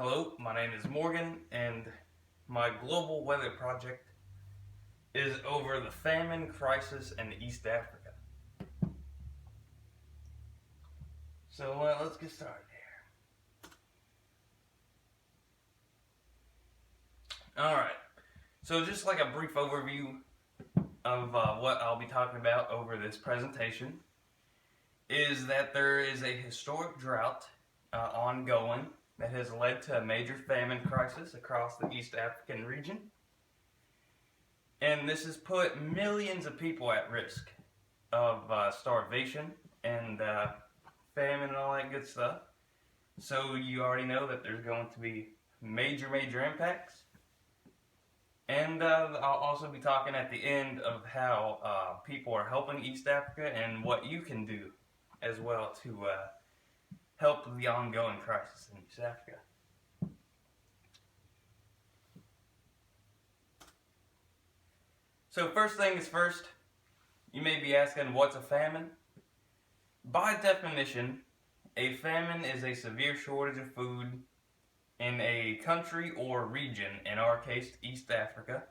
Hello, my name is Morgan, and my global weather project is over the famine crisis in East Africa. So let's get started here. Alright, so just like a brief overview of what I'll be talking about over this presentation is that there is a historic drought ongoing that has led to a major famine crisis across the East African region. And this has put millions of people at risk of starvation and famine and all that good stuff. So you already know that there's going to be major impacts. And I'll also be talking at the end of how people are helping East Africa and what you can do as well to help the ongoing crisis in East Africa. So first thing is first, you may be asking, what's a famine? By definition, a famine is a severe shortage of food in a country or region, in our case, East Africa.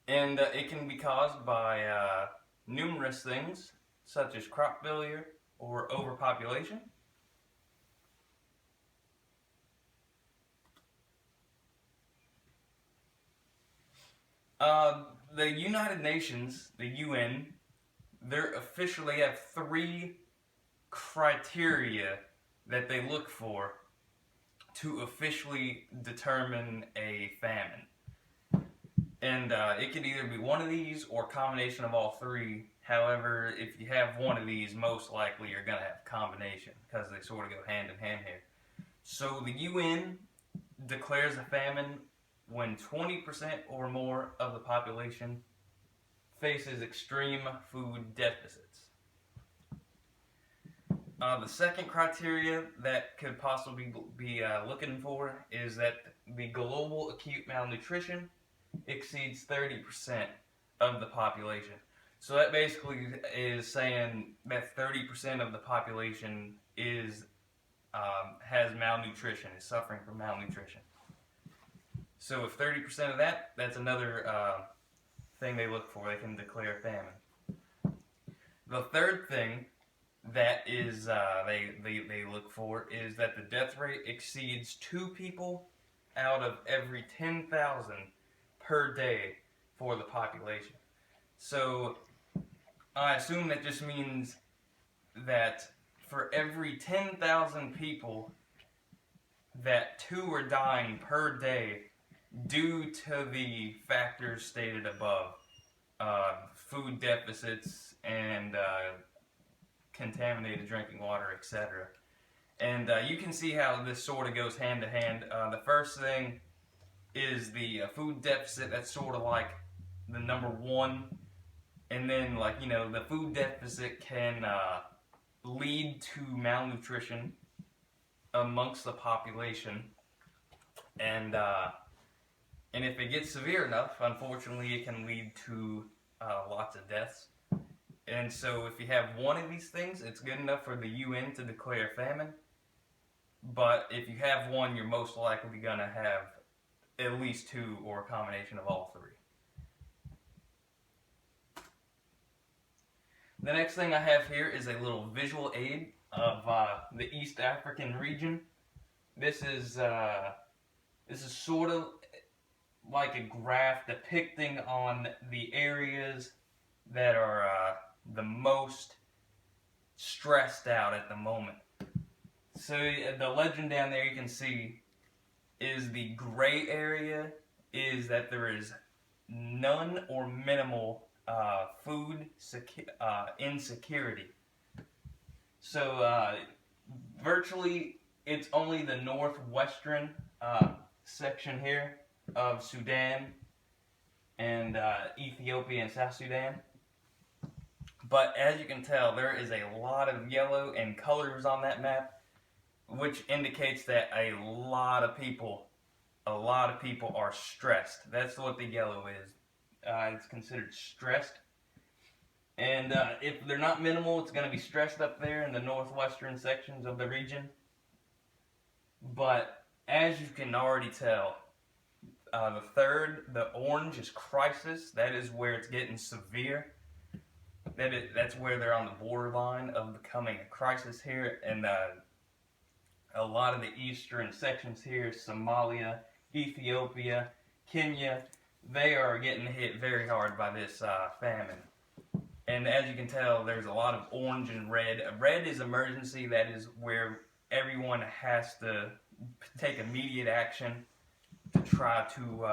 And it can be caused by numerous things, such as crop failure or overpopulation. The United Nations, the UN, they officially have 3 criteria that they look for to officially determine a famine. And it could either be one of these or a combination of all 3. However, if you have one of these, most likely you're going to have a combination because they sort of go hand in hand here. So the UN declares a famine when 20% or more of the population faces extreme food deficits. The second criteria that could possibly be looking for is that the global acute malnutrition exceeds 30% of the population. So that basically is saying that 30% of the population is has malnutrition, is suffering from malnutrition. So if 30% of that, that's another thing they look for. They can declare famine. The third thing that is they look for is that the death rate exceeds 2 people out of every 10,000 per day for the population. So I assume that just means that for every 10,000 people, that 2 are dying per day due to the factors stated above, food deficits and contaminated drinking water, etc. And you can see how this sort of goes hand to hand. The first thing is the food deficit. That's sort of like the number 1. And then, the food deficit can lead to malnutrition amongst the population. And if it gets severe enough, unfortunately, it can lead to lots of deaths. And so if you have one of these things, it's good enough for the UN to declare famine. But if you have one, you're most likely going to have at least 2 or a combination of all 3. The next thing I have here is a little visual aid of the East African region. This is sort of like a graph depicting on the areas that are the most stressed out at the moment. So the legend down there you can see is the gray area is that there is none or minimal food insecurity. So virtually it's only the northwestern section here of Sudan and Ethiopia and South Sudan. But as you can tell, there is a lot of yellow and colors on that map, which indicates that a lot of people are stressed. That's what the yellow is. It's considered stressed. And if they're not minimal, it's going to be stressed up there in the northwestern sections of the region. But as you can already tell, the orange is crisis. That is where it's getting severe. That's where they're on the borderline of becoming a crisis here. And a lot of the eastern sections here, Somalia, Ethiopia, Kenya, they are getting hit very hard by this famine. And as you can tell, there's a lot of orange and red. Red is emergency. That is where everyone has to take immediate action to try to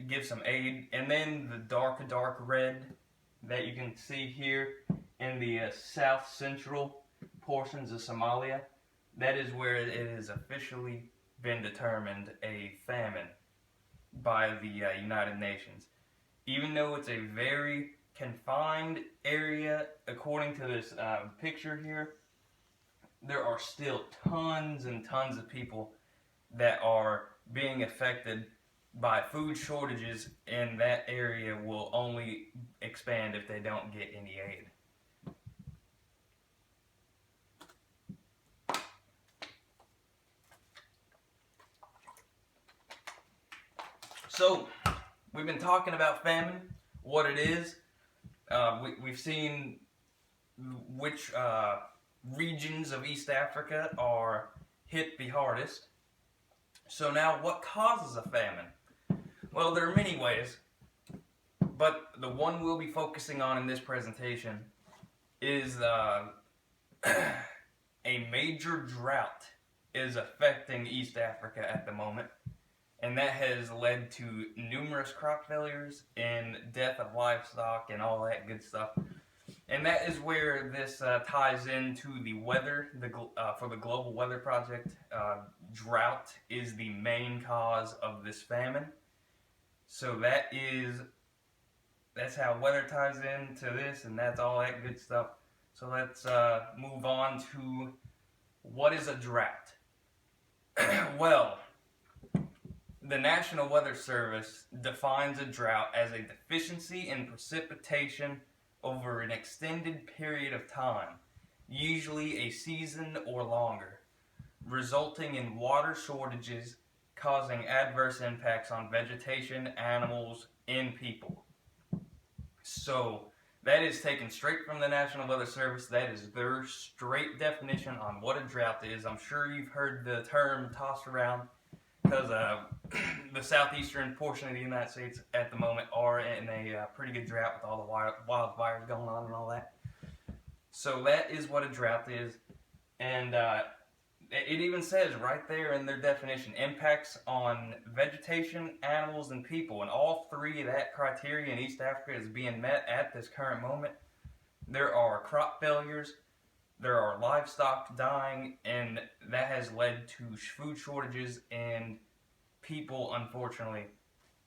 give some aid. And then the dark red that you can see here in the south central portions of Somalia, that is where it has officially been determined a famine by the United Nations. Even though it's a very confined area, according to this picture here, there are still tons and tons of people that are being affected by food shortages, and that area will only expand if they don't get any aid. So, we've been talking about famine, what it is. We've seen which regions of East Africa are hit the hardest. So now, what causes a famine? Well, there are many ways, but the one we'll be focusing on in this presentation is a major drought is affecting East Africa at the moment. And that has led to numerous crop failures and death of livestock and all that good stuff. And that is where this ties into the weather. For the Global Weather Project, drought is the main cause of this famine. So that's how weather ties into this, and that's all that good stuff. So let's move on to what is a drought. Well, the National Weather Service defines a drought as a deficiency in precipitation over an extended period of time, usually a season or longer, resulting in water shortages causing adverse impacts on vegetation, animals, and people. So, that is taken straight from the National Weather Service. That is their straight definition on what a drought is. I'm sure you've heard the term tossed around, because the southeastern portion of the United States at the moment are in a pretty good drought with all the wildfires going on and all that. So that is what a drought is. And it even says right there in their definition, impacts on vegetation, animals, and people. And all three of that criteria in East Africa is being met at this current moment. There are crop failures, there are livestock dying, and that has led to food shortages, and people, unfortunately,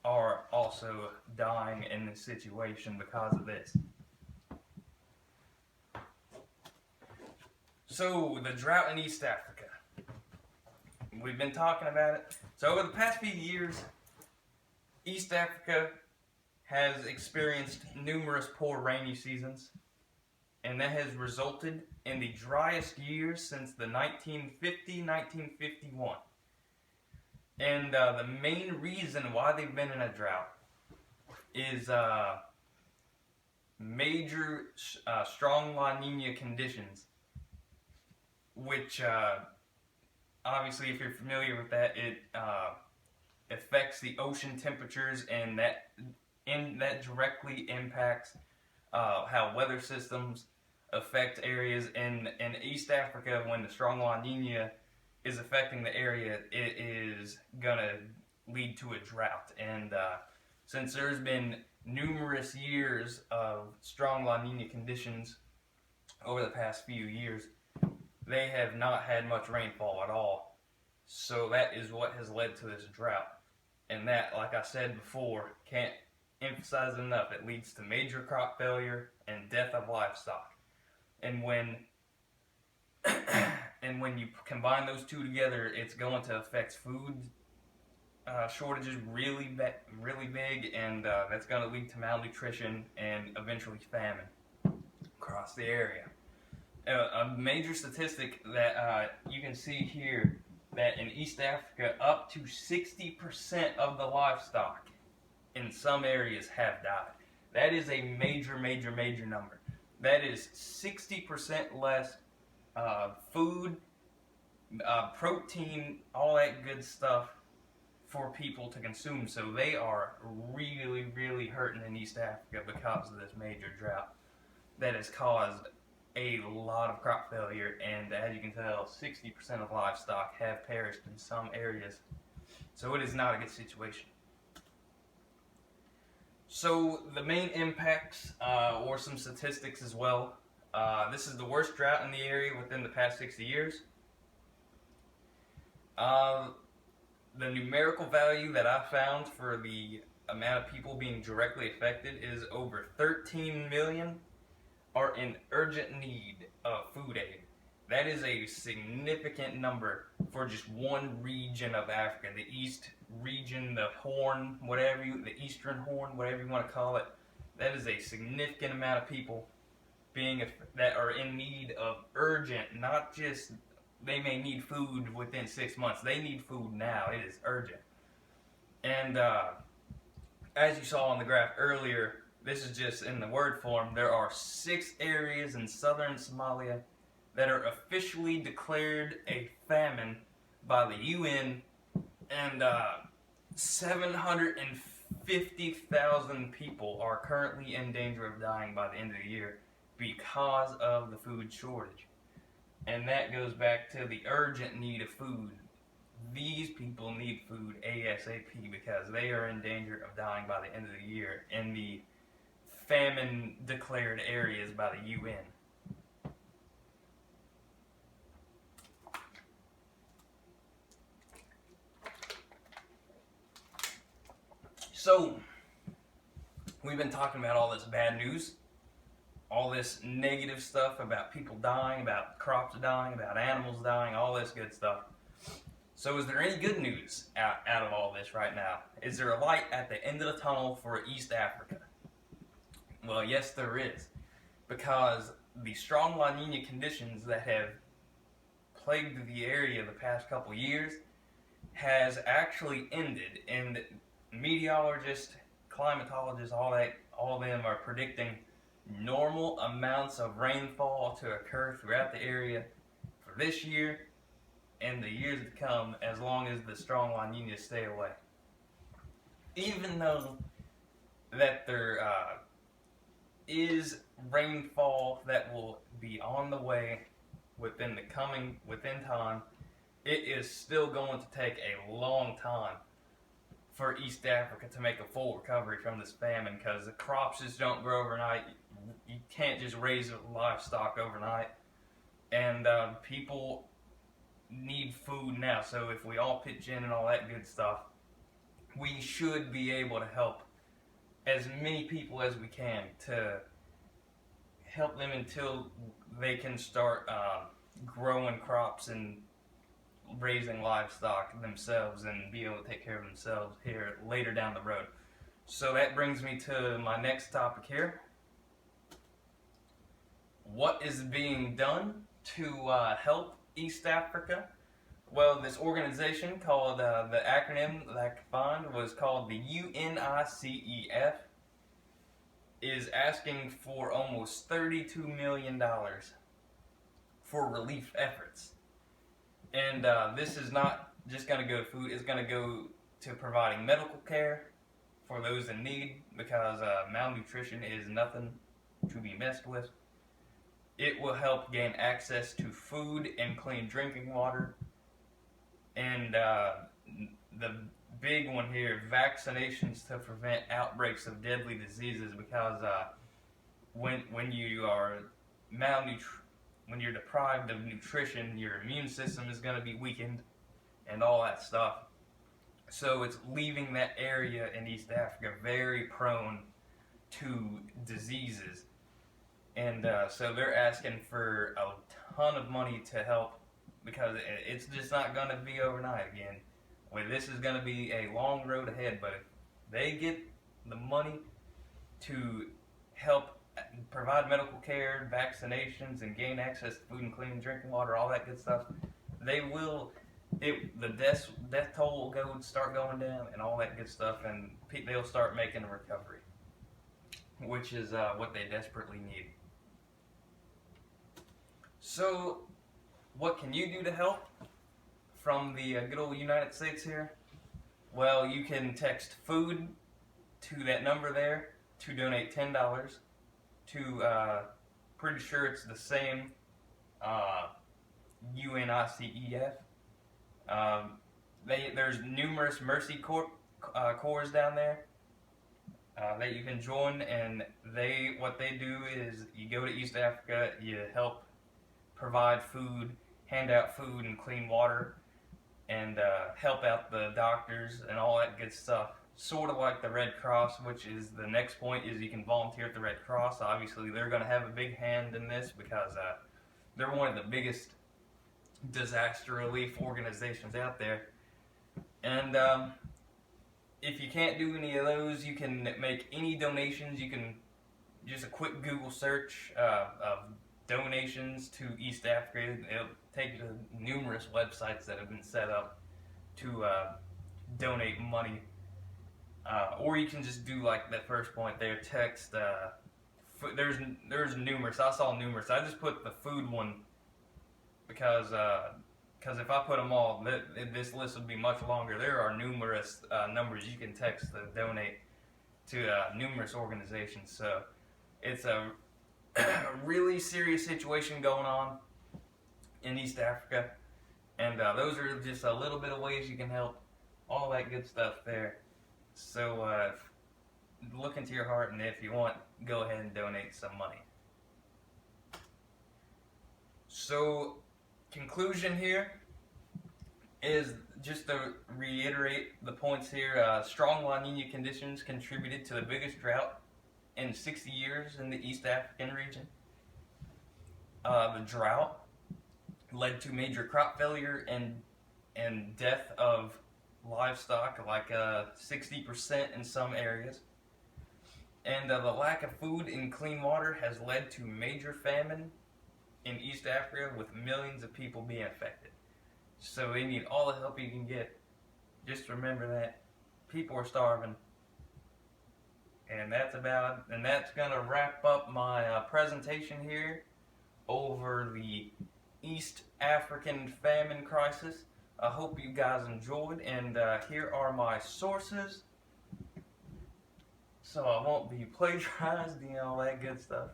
are also dying in this situation because of this. So, the drought in East Africa. We've been talking about it. So, over the past few years, East Africa has experienced numerous poor rainy seasons, and that has resulted in the driest years since the 1951. And the main reason why they've been in a drought is major strong La Nina conditions, which obviously, if you're familiar with that, it affects the ocean temperatures, and that directly impacts how weather systems affect areas in East Africa. When the strong La Nina is affecting the area, it is gonna lead to a drought. And since there's been numerous years of strong La Nina conditions over the past few years, they have not had much rainfall at all. So that is what has led to this drought. And that, like I said before, can't emphasize enough, it leads to major crop failure and death of livestock. And when you combine those two together, it's going to affect food shortages really big, and that's going to lead to malnutrition and eventually famine across the area. a major statistic that you can see here, that in East Africa, up to 60% of the livestock in some areas have died. That is a major, major, major number. That is 60% less food, protein, all that good stuff for people to consume. So they are really, really hurting in East Africa because of this major drought that has caused a lot of crop failure, and as you can tell, 60% of livestock have perished in some areas. So it is not a good situation. So the main impacts, or some statistics as well. This is the worst drought in the area within the past 60 years. The numerical value that I found for the amount of people being directly affected is over 13 million are in urgent need of food aid. That is a significant number for just one region of Africa. The East region, the Horn, the Eastern Horn, whatever you want to call it. That is a significant amount of people that are in need of urgent, not just they may need food within 6 months. They need food now. It is urgent. And as you saw on the graph earlier, this is just in the word form. There are 6 areas in southern Somalia that are officially declared a famine by the UN, and 750,000 people are currently in danger of dying by the end of the year because of the food shortage. And that goes back to the urgent need of food. These people need food ASAP because they are in danger of dying by the end of the year in the famine declared areas by the UN. So, we've been talking about all this bad news, all this negative stuff about people dying, about crops dying, about animals dying, all this good stuff. So is there any good news out of all this right now? Is there a light at the end of the tunnel for East Africa? Well, yes, there is. Because the strong La Nina conditions that have plagued the area the past couple years has actually ended, and meteorologists, climatologists, all of them are predicting normal amounts of rainfall to occur throughout the area for this year and the years to come, as long as the strong La Nina stay away. Even though that there is rainfall that will be on the way within time, it is still going to take a long time for East Africa to make a full recovery from this famine, because the crops just don't grow overnight. You can't just raise livestock overnight, and people need food now. So if we all pitch in and all that good stuff, we should be able to help as many people as we can to help them until they can start growing crops and raising livestock themselves and be able to take care of themselves here later down the road. So that brings me to my next topic here. What is being done to help East Africa? Well, this organization called, the acronym that I could find was called the UNICEF, is asking for almost $32 million for relief efforts. And this is not just going to go to food, it's going to go to providing medical care for those in need, because malnutrition is nothing to be messed with. It will help gain access to food and clean drinking water. And the big one here, vaccinations to prevent outbreaks of deadly diseases, because when you are when you're deprived of nutrition, your immune system is going to be weakened and all that stuff. So it's leaving that area in East Africa very prone to diseases. And so they're asking for a ton of money to help, because it's just not going to be overnight again. Well, this is going to be a long road ahead, but if they get the money to help provide medical care, vaccinations, and gain access to food and clean drinking water, all that good stuff, they will. The death toll will start going down, and all that good stuff, and they'll start making a recovery, which is what they desperately need. So, what can you do to help from the good old United States here? Well, you can text food to that number there to donate $10 to, pretty sure it's the same UNICEF. There's numerous Mercy Corps down there that you can join, and what they do is you go to East Africa, you help provide food, hand out food and clean water, and help out the doctors and all that good stuff. Sort of like the Red Cross, which is the next point, is you can volunteer at the Red Cross. Obviously, they're going to have a big hand in this because they're one of the biggest disaster relief organizations out there. And if you can't do any of those, you can make any donations. You can just a quick Google search of donations to East Africa. It'll take you to numerous websites that have been set up to donate money. Or you can just do like that first point there, text. There's numerous. I saw numerous. I just put the food one because if I put them all, this list would be much longer. There are numerous numbers you can text to donate to numerous organizations. So it's a really serious situation going on in East Africa, and those are just a little bit of ways you can help. All that good stuff there. So look into your heart, and if you want, go ahead and donate some money. So, conclusion here is just to reiterate the points here. Strong La Nina conditions contributed to the biggest drought in 60 years in the East African region. The drought led to major crop failure and death of livestock, like 60% in some areas. And the lack of food and clean water has led to major famine in East Africa, with millions of people being affected. So they need all the help you can get. Just remember that people are starving. And that's gonna wrap up my presentation here over the East African famine crisis. I hope you guys enjoyed, and here are my sources, so I won't be plagiarized, all that good stuff.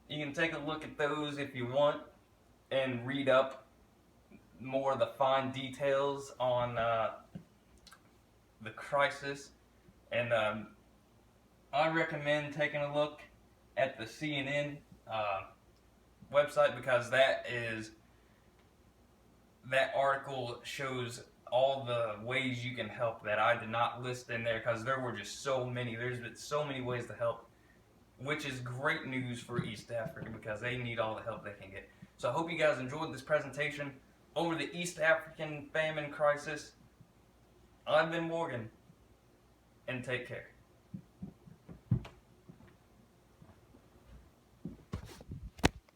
You can take a look at those if you want and read up more of the fine details on the crisis. And I recommend taking a look at the CNN website, because that article shows all the ways you can help that I did not list in there, because there were just so many. There's been so many ways to help, which is great news for East Africa, because they need all the help they can get. So I hope you guys enjoyed this presentation over the East African famine crisis. I've been Morgan, and take care.